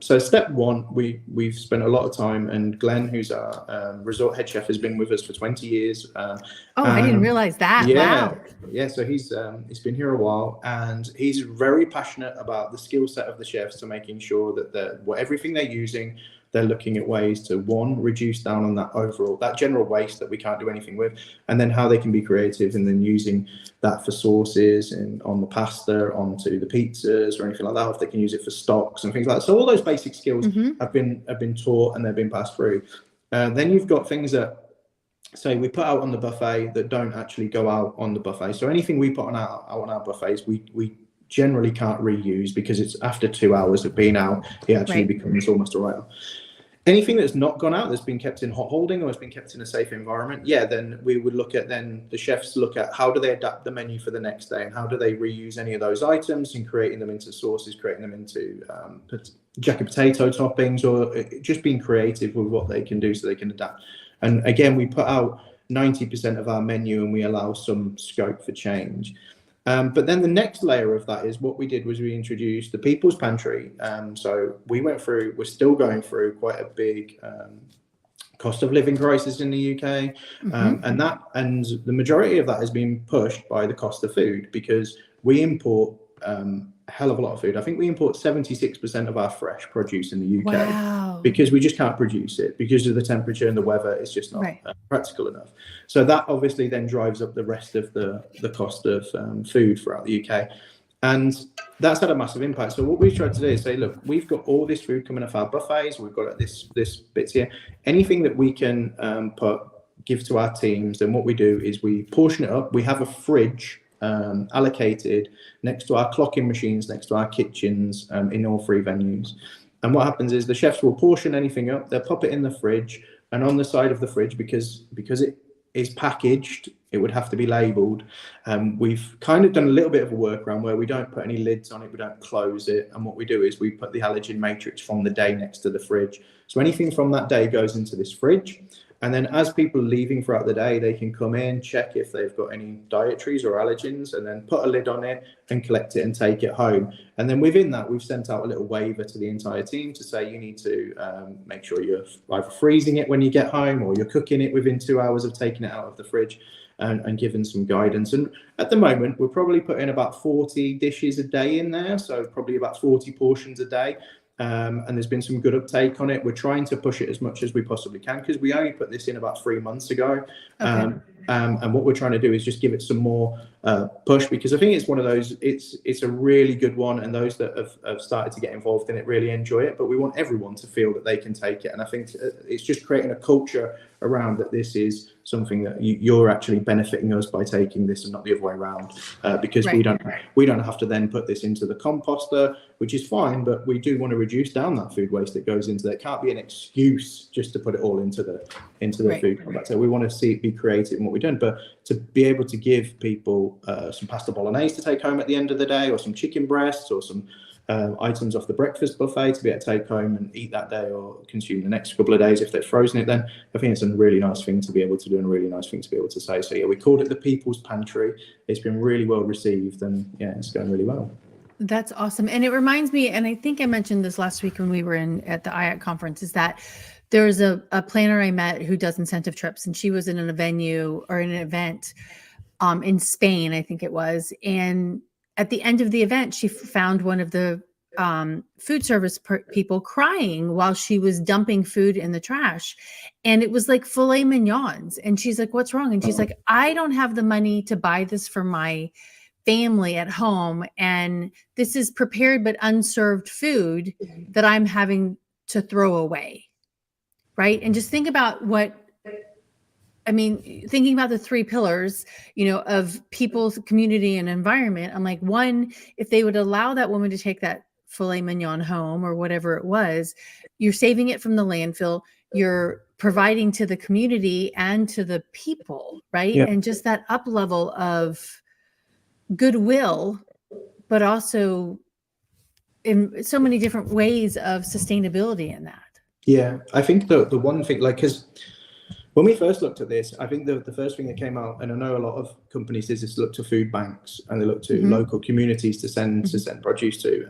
So step 1, we've spent a lot of time, and Glenn, who's our resort head chef, has been with us for 20 years. I didn't realize that. Wow. Yeah, so he's been here a while, and he's very passionate about the skill set of the chefs, to making sure that everything they're using they're looking at ways to, one, reduce down on that general waste that we can't do anything with, and then how they can be creative and then using that for sauces and on the pasta, onto the pizzas or anything like that, if they can use it for stocks and things like that. So all those basic skills have been taught and they've been passed through. Then you've got things that, say, we put out on the buffet that don't actually go out on the buffet. So anything we put out on our buffets, we generally can't reuse, because it's after 2 hours of being out, it actually becomes almost a write-off. Anything that's not gone out, that's been kept in hot holding or has been kept in a safe environment, then we would look at, then the chefs look at how do they adapt the menu for the next day, and how do they reuse any of those items and creating them into sauces, creating them into jacket potato toppings, or just being creative with what they can do so they can adapt. And again, we put out 90% of our menu and we allow some scope for change. But then the next layer of that is what we did was we introduced the People's Pantry. So we're still going through quite a big cost of living crisis in the UK. And the majority of that has been pushed by the cost of food, because we import a hell of a lot of food. I think we import 76% of our fresh produce in the UK, because we just can't produce it because of the temperature and the weather. It's just not practical enough. So that obviously then drives up the rest of the cost of food throughout the UK. And that's had a massive impact. So what we've tried to do is say, look, we've got all this food coming off our buffets. We've got this bits here. Anything that we can give to our teams, then what we do is we portion it up. We have a fridge allocated next to our clocking machines, next to our kitchens, in all three venues. And what happens is the chefs will portion anything up, they'll pop it in the fridge, and on the side of the fridge, because it is packaged, it would have to be labelled. We've kind of done a little bit of a workaround where we don't put any lids on it, we don't close it, and what we do is we put the allergen matrix from the day next to the fridge. So anything from that day goes into this fridge. And then as people are leaving throughout the day, they can come in, check if they've got any dietaries or allergens, and then put a lid on it and collect it and take it home. And then within that, we've sent out a little waiver to the entire team to say you need to make sure you're either freezing it when you get home, or you're cooking it within 2 hours of taking it out of the fridge, and given some guidance. And at the moment, we're probably putting about 40 dishes a day in there, so probably about 40 portions a day. And there's been some good uptake on it. We're trying to push it as much as we possibly can, because we only put this in about 3 months ago. And what we're trying to do is just give it some more push, because I think it's one of those, it's a really good one, and those that have started to get involved in it really enjoy it, but we want everyone to feel that they can take it. And I think it's just creating a culture around that this is something that you're actually benefiting us by taking this, and not the other way around, because we don't have to then put this into the composter, which is fine, but we do want to reduce down that food waste that goes into there. It can't be an excuse just to put it all into the food composter. So we want to see it be creative in what we've done, but to be able to give people some pasta bolognese to take home at the end of the day, or some chicken breasts, or some items off the breakfast buffet to be able to take home and eat that day, or consume the next couple of days if they've frozen it, then I think it's a really nice thing to be able to do, and a really nice thing to be able to say. So we called it the People's Pantry. It's been really well received, and it's going really well. That's awesome. And it reminds me, and I think I mentioned this last week when we were at the IAC conference, is that there's a planner I met who does incentive trips, and she was in a venue or in an event in Spain, I think it was. And at the end of the event, she found one of the food service people crying while she was dumping food in the trash. And it was like filet mignons. And she's like, "What's wrong?" And she's like, "I don't have the money to buy this for my family at home. And this is prepared but unserved food that I'm having to throw away." Right. And just think about thinking about the three pillars, of people's community and environment. I'm like, one, if they would allow that woman to take that filet mignon home or whatever it was, you're saving it from the landfill, you're providing to the community and to the people, right? Yeah. And just that up level of goodwill, but also in so many different ways of sustainability in that. Yeah, I think the one thing, because when we first looked at this, I think the first thing that came out, and I know a lot of companies is just look to food banks and they look to local communities to send produce to.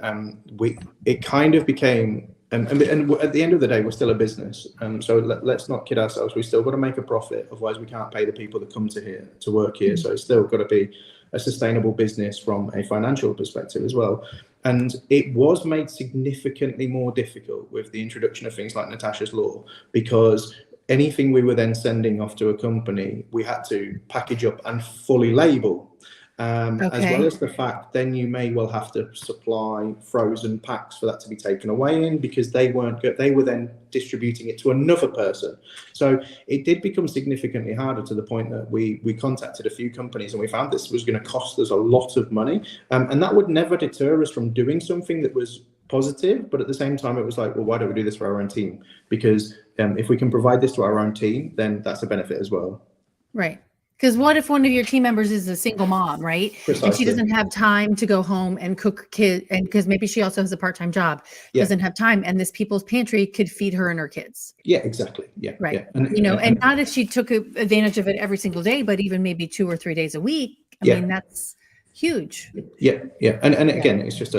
It kind of became, and at the end of the day, we're still a business. So let's not kid ourselves. We still got to make a profit. Otherwise, we can't pay the people that come to work here. So it's still got to be a sustainable business from a financial perspective as well. And it was made significantly more difficult with the introduction of things like Natasha's Law, because anything we were then sending off to a company, we had to package up and fully label. As well as the fact then you may well have to supply frozen packs for that to be taken away in, because they weren't good. They were then distributing it to another person. So it did become significantly harder, to the point that we contacted a few companies and we found this was going to cost us a lot of money. And that would never deter us from doing something that was positive. But at the same time, it was like, well, why don't we do this for our own team? Because if we can provide this to our own team, then that's a benefit as well. Right. Because what if one of your team members is a single mom, right? Precisely. And she doesn't have time to go home and cook and because maybe she also has a part-time job, doesn't have time, and this people's pantry could feed her and her kids. Yeah, exactly. Yeah. Right. Yeah. And not if she took advantage of it every single day, but even maybe 2 or 3 days a week. I mean, that's huge. Yeah. Yeah. And again, it's just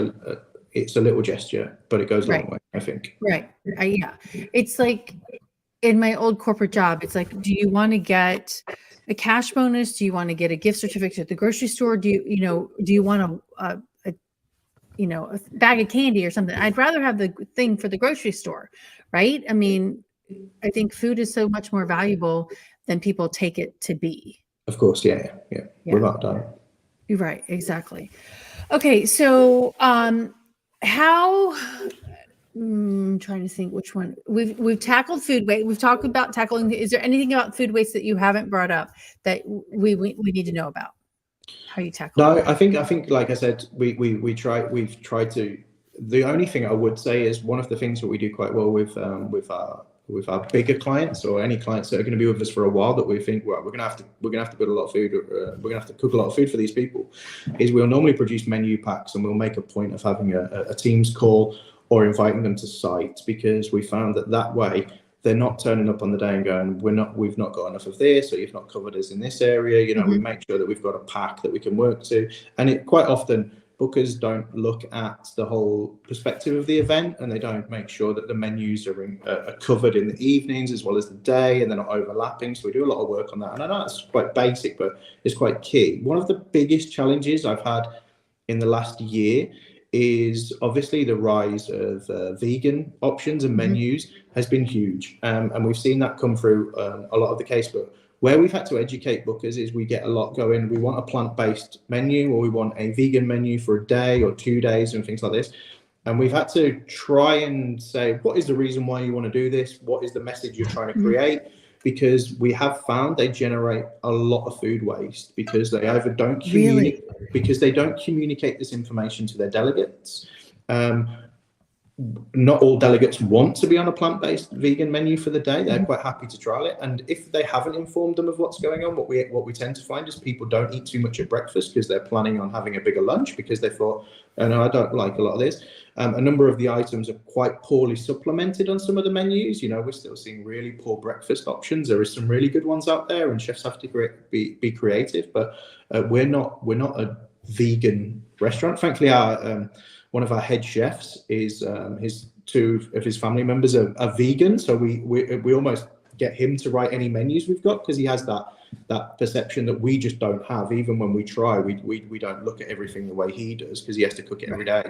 it's a little gesture, but it goes a long way, I think. Right. Yeah. It's like in my old corporate job, it's like, do you want to get a cash bonus? Do you want to get a gift certificate at the grocery store? Do you want a bag of candy or something? I'd rather have the thing for the grocery store, right? I mean, I think food is so much more valuable than people take it to be. Of course, yeah. Without doubt. You're right, exactly. Okay, so I'm trying to think which one we've tackled food waste. We've talked about tackling. Is there anything about food waste that you haven't brought up that we need to know about? How you tackle? No, I think like I said, we've tried to. The only thing I would say is one of the things that we do quite well with our bigger clients, or any clients that are going to be with us for a while, that we think, well, we're going to have to build a lot of food, we're going to have to cook a lot of food for these people, is we'll normally produce menu packs, and we'll make a point of having a Teams call or inviting them to site, because we found that way they're not turning up on the day and going, we've not got enough of this, or you've not covered us in this area. We make sure that we've got a pack that we can work to. And it quite often, bookers don't look at the whole perspective of the event, and they don't make sure that the menus are covered in the evenings as well as the day, and they're not overlapping. So we do a lot of work on that. And I know it's quite basic, but it's quite key. One of the biggest challenges I've had in the last year is obviously the rise of vegan options and menus has been huge. And we've seen that come through a lot of the case. But where we've had to educate bookers is we get a lot going. We want a plant-based menu, or we want a vegan menu for a day or 2 days and things like this. And we've had to try and say, what is the reason why you want to do this? What is the message you're trying to create? Because we have found they generate a lot of food waste, because they either don't communicate, because they don't communicate this information to their delegates. Not all delegates want to be on a plant-based vegan menu for the day. They're quite happy to trial it. And if they haven't informed them of what's going on, what we tend to find is people don't eat too much at breakfast because they're planning on having a bigger lunch, because they thought, oh no, I don't like a lot of this. A number of the items are quite poorly supplemented on some of the menus. We're still seeing really poor breakfast options. There are some really good ones out there, and chefs have to be creative. But we're not a vegan restaurant. Thankfully, one of our head chefs is his 2 of his family members are vegan, so we almost get him to write any menus we've got, because he has that perception that we just don't have. Even when we try, we don't look at everything the way he does, because he has to cook it every day,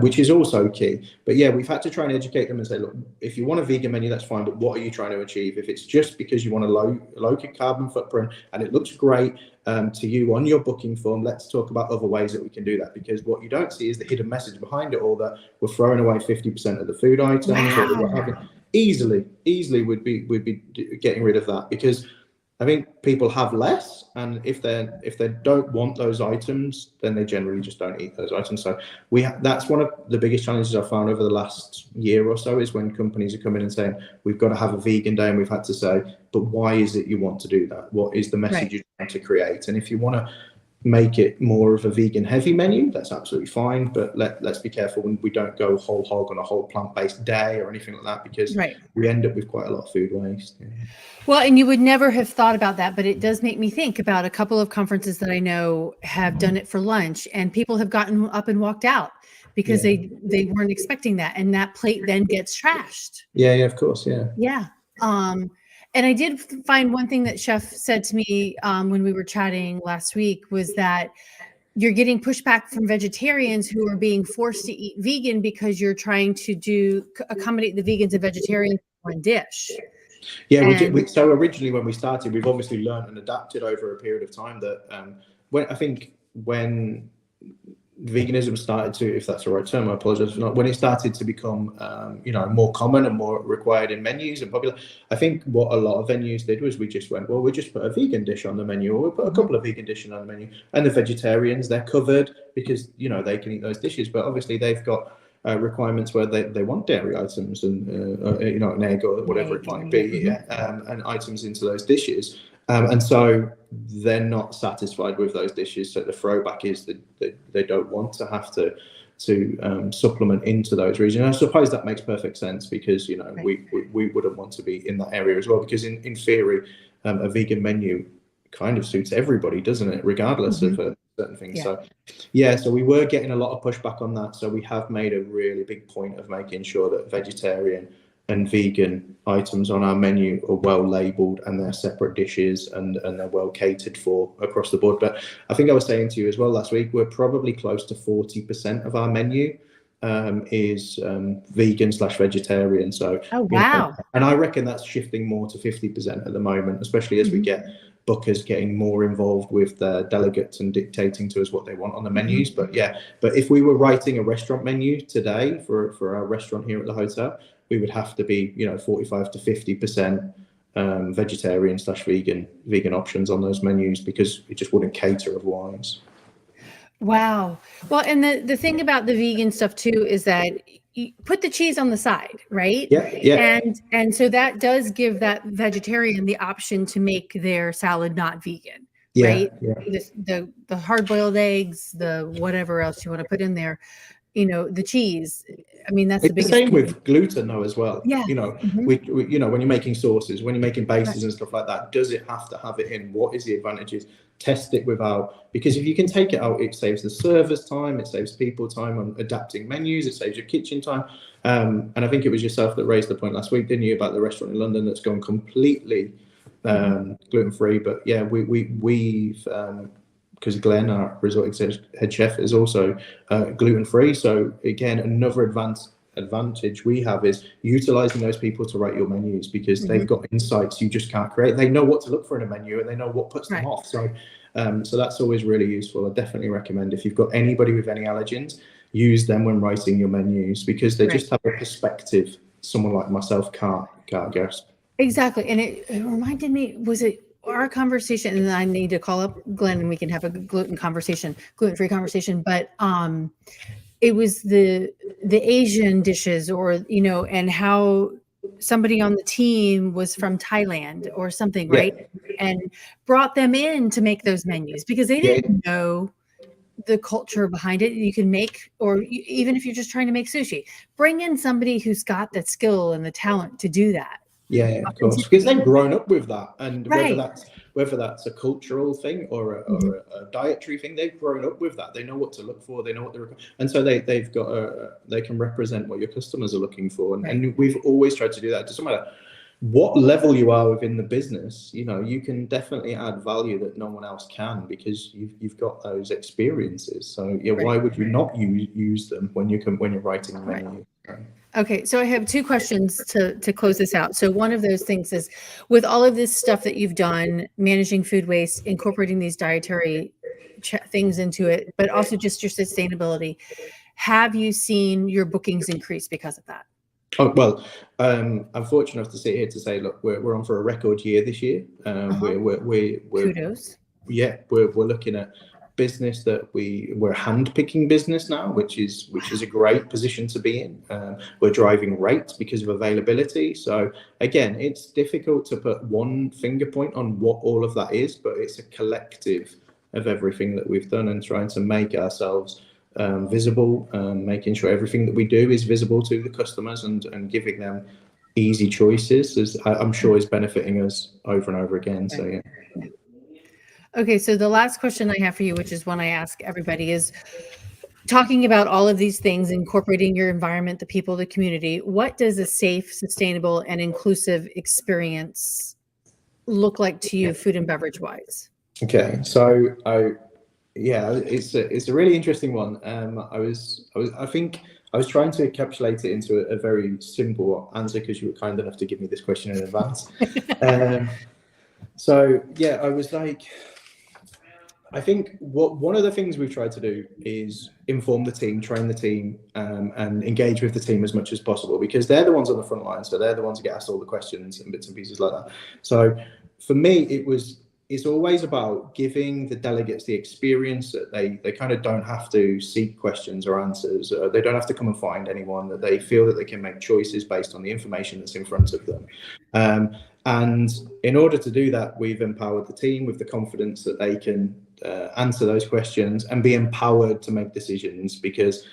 which is also key. But yeah, we've had to try and educate them and say, look, if you want a vegan menu, that's fine, but what are you trying to achieve? If it's just because you want a low carbon footprint and it looks great to you on your booking form, let's talk about other ways that we can do that. Because what you don't see is the hidden message behind it all, that we're throwing away 50% of the food items. Wow. Easily would be getting rid of that, because I think people have less, and if they don't want those items, then they generally just don't eat those items. So that's one of the biggest challenges I've found over the last year or so, is when companies are coming and saying, we've got to have a vegan day, and we've had to say, but why is it you want to do that? What is the message you're trying to create? And if you want to make it more of a vegan heavy menu, that's absolutely fine, but let's be careful when we don't go whole hog on a whole plant-based day or anything like that, because we end up with quite a lot of food waste. Well, and you would never have thought about that, but it does make me think about a couple of conferences that I know have done it for lunch, and people have gotten up and walked out because they weren't expecting that, and that plate then gets trashed. Yeah, of course. Yeah. And And I did find one thing that Chef said to me when we were chatting last week was that you're getting pushback from vegetarians who are being forced to eat vegan because you're trying to accommodate the vegans and vegetarians in one dish. Yeah, so originally when we started, we've obviously learned and adapted over a period of time that when veganism started to, if that's the right term, I apologize for not, when it started to become more common and more required in menus and popular, I think what a lot of venues did was we just went, well, we just put a vegan dish on the menu, or we put a couple of vegan dishes on the menu, and the vegetarians, they're covered because they can eat those dishes, but obviously they've got requirements where they want dairy items and an egg or whatever it might be, and items into those dishes. And so they're not satisfied with those dishes. So the throwback is that they don't want to have to supplement into those regions. And I suppose that makes perfect sense because we wouldn't want to be in that area as well. Because in theory, a vegan menu kind of suits everybody, doesn't it? Regardless of certain things. Yeah. So we were getting a lot of pushback on that. So we have made a really big point of making sure that vegetarian and vegan items on our menu are well labeled and they're separate dishes and they're well catered for across the board. But I think I was saying to you as well last week, we're probably close to 40% of our menu is vegan/vegetarian. So, wow. And I reckon that's shifting more to 50% at the moment, especially as we get bookers getting more involved with their delegates and dictating to us what they want on the menus. But if we were writing a restaurant menu today for our restaurant here at the hotel, we would have to be 45 to 50% vegetarian/vegan options on those menus because it just wouldn't cater otherwise. Wow. Well, and the thing about the vegan stuff too is that you put the cheese on the side, right? Yeah. And so that does give that vegetarian the option to make their salad not vegan, right? The hard-boiled eggs, the whatever else you want to put in there, the cheese. I mean, that's it's the biggest same thing. with gluten though as well. Yeah. We when you're making sauces, when you're making bases and stuff like that, does it have to have it in? What is the advantages? Test it without, because if you can take it out, it saves the servers time, it saves people time on adapting menus, it saves your kitchen time. And I think it was yourself that raised the point last week, didn't you, about the restaurant in London that's gone completely gluten-free. But yeah, we've because Glenn, our resort head chef, is also gluten-free. So again, another advantage we have is utilizing those people to write your menus because they've got insights you just can't create. They know what to look for in a menu and they know what puts them off. So that's always really useful. I definitely recommend if you've got anybody with any allergens, use them when writing your menus because they just have a perspective someone like myself can't guess. Exactly. And it reminded me, was it our conversation, and I need to call up Glenn and we can have a gluten-free conversation, but it was the Asian dishes and how somebody on the team was from Thailand or something, right? And brought them in to make those menus because they didn't know the culture behind it. You can make, or even if you're just trying to make sushi, bring in somebody who's got the skill and the talent to do that. Yeah, of course, because they've grown up with that, and whether that's a cultural thing or a dietary thing, they've grown up with that. They know what to look for, they know what they're, and so they've got they can represent what your customers are looking for, and we've always tried to do that. It doesn't matter what level you are within the business, you can definitely add value that no one else can because you've got those experiences. So why would you not use them when you're writing a menu? Okay, so I have two questions to close this out. So one of those things is, with all of this stuff that you've done, managing food waste, incorporating these dietary things into it, but also just your sustainability, have you seen your bookings increase because of that? Oh, well, I'm fortunate enough to sit here to say, look, we're on for a record year this year. We're kudos. Yeah, we're looking at business that we're hand-picking business now, which is a great position to be in. We're driving rates because of availability. So again, it's difficult to put one finger point on what all of that is, but it's a collective of everything that we've done and trying to make ourselves visible, making sure everything that we do is visible to the customers and giving them easy choices, as I'm sure is benefiting us over and over again. So yeah. Okay, so the last question I have for you, which is one I ask everybody, is talking about all of these things, incorporating your environment, the people, the community. What does a safe, sustainable, and inclusive experience look like to you, food and beverage wise? Okay, so it's a really interesting one. I think I was trying to encapsulate it into a very simple answer because you were kind enough to give me this question in advance. So yeah, I was like, I think one of the things we've tried to do is inform the team, train the team, and engage with the team as much as possible, because they're the ones on the front line. So they're the ones who get asked all the questions and bits and pieces like that. So for me, it's always about giving the delegates the experience that they kind of don't have to seek questions or answers. They don't have to come and find anyone, that they feel that they can make choices based on the information that's in front of them. And in order to do that, we've empowered the team with the confidence that they can answer those questions and be empowered to make decisions, because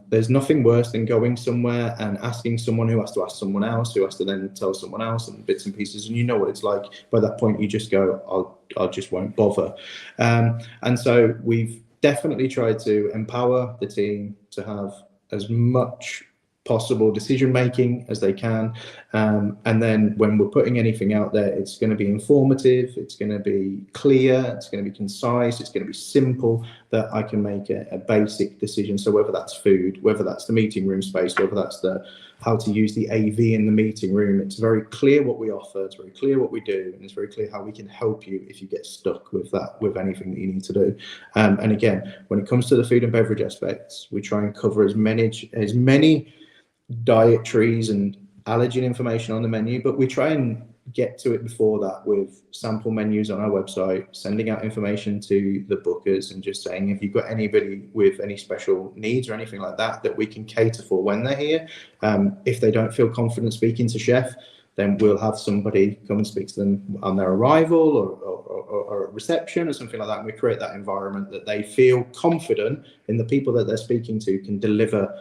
there's nothing worse than going somewhere and asking someone who has to ask someone else, who has to then tell someone else, and bits and pieces. And you know what it's like. By that point, you just go, I just won't bother. And so we've definitely tried to empower the team to have as much possible decision making as they can, and then when we're putting anything out there, it's going to be informative, it's going to be clear, it's going to be concise, it's going to be simple, that I can make a basic decision. So whether that's food, whether that's the meeting room space, whether that's how to use the AV in the meeting room, it's very clear what we offer, it's very clear what we do, and it's very clear how we can help you if you get stuck with anything that you need to do. And again, when it comes to the food and beverage aspects, we try and cover as many dietaries and allergen information on the menu, but we try and get to it before that with sample menus on our website, sending out information to the bookers and just saying, if you've got anybody with any special needs or anything like that, that we can cater for when they're here. If they don't feel confident speaking to chef, then we'll have somebody come and speak to them on their arrival or at reception or something like that. And we create that environment that they feel confident in the people that they're speaking to can deliver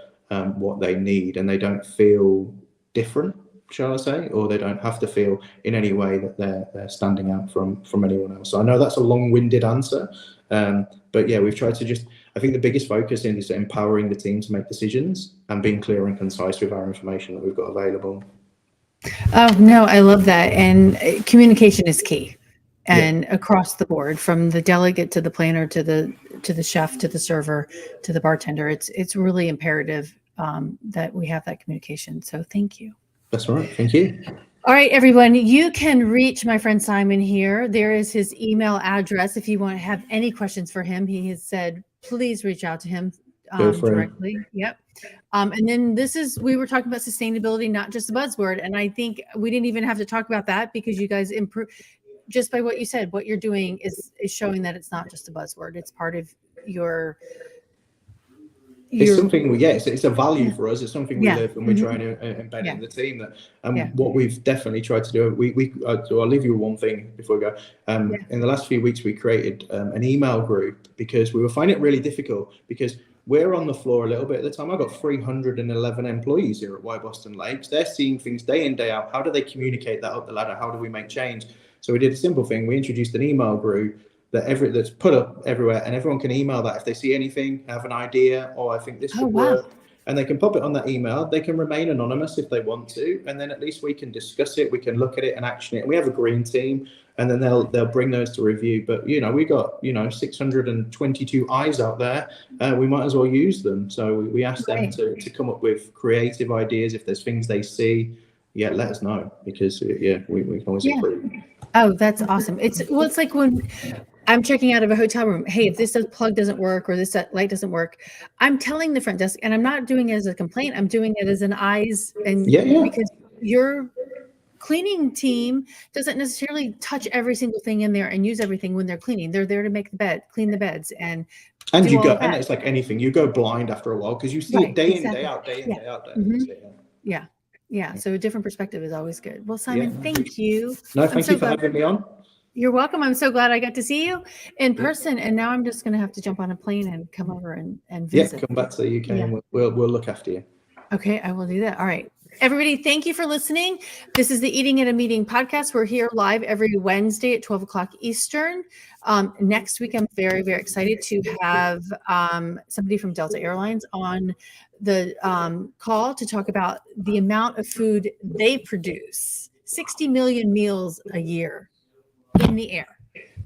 what they need, and they don't feel different, shall I say, or they don't have to feel in any way that they're standing out from anyone else. So I know that's a long-winded answer, but yeah, we've tried to I think the biggest focus is empowering the team to make decisions and being clear and concise with our information that we've got available. Oh, no, I love that. And communication is key. And across the board, from the delegate to the planner to the chef to the server to the bartender, it's really imperative that we have that communication. So thank you. That's all right. Thank you. All right, everyone, you can reach my friend Simon here. There is his email address if you want to have any questions for him. He has said, please reach out to him directly. Yep. And then we were talking about sustainability, not just a buzzword. And I think we didn't even have to talk about that, because you guys improve. Just by what you said, what you're doing is showing that it's not just a buzzword. It's part of your it's something it's a value for us. It's something we live, and we're trying to embed in the team. What we've definitely tried to do, I'll leave you with one thing before we go. In the last few weeks, we created an email group, because we were finding it really difficult, because we're on the floor a little bit at the time. I've got 311 employees here at Wyboston Lakes. They're seeing things day in, day out. How do they communicate that up the ladder? How do we make change? So we did a simple thing. We introduced an email group that's put up everywhere, and everyone can email that if they see anything, have an idea, or I think this could work, and they can pop it on that email. They can remain anonymous if they want to, and then at least we can discuss it, we can look at it and action it. And we have a green team, and then they'll bring those to review. But we got 622 eyes out there. We might as well use them. So we asked them to come up with creative ideas. If there's things they see, let us know, because we can always improve. Oh, that's awesome. It's like when I'm checking out of a hotel room. Hey, if this plug doesn't work or this light doesn't work, I'm telling the front desk, and I'm not doing it as a complaint. I'm doing it as an eyes, and because your cleaning team doesn't necessarily touch every single thing in there and use everything when they're cleaning. They're there to make the bed, clean the beds, and you go. And it's like anything, you go blind after a while, because you see it day in, day out, day in, day out. Yeah. So a different perspective is always good. Well, Simon, thank you. No, thank you for having me on. You're welcome. I'm so glad I got to see you in person. And now I'm just going to have to jump on a plane and come over and visit. Yeah, come back to the UK and we'll look after you. Okay, I will do that. All right. Everybody, thank you for listening. This is the Eating at a Meeting podcast. We're here live every Wednesday at 12 o'clock Eastern. Next week, I'm very, very excited to have somebody from Delta Airlines on the call to talk about the amount of food they produce. 60 million meals a year in the air,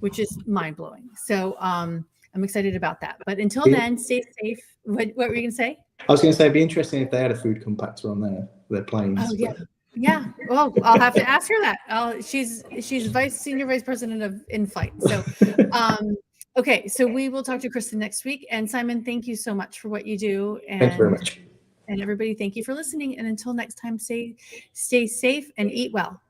which is mind blowing. So I'm excited about that. But until then, stay safe. What were you going to say? I was going to say it'd be interesting if they had a food compactor on their planes. Oh yeah. Yeah. Well, I'll have to ask her that. She's senior vice president of in-flight. So, okay. So we will talk to Kristen next week. And Simon, thank you so much for what you do. And thank you very much. And everybody, thank you for listening. And until next time, stay safe and eat well.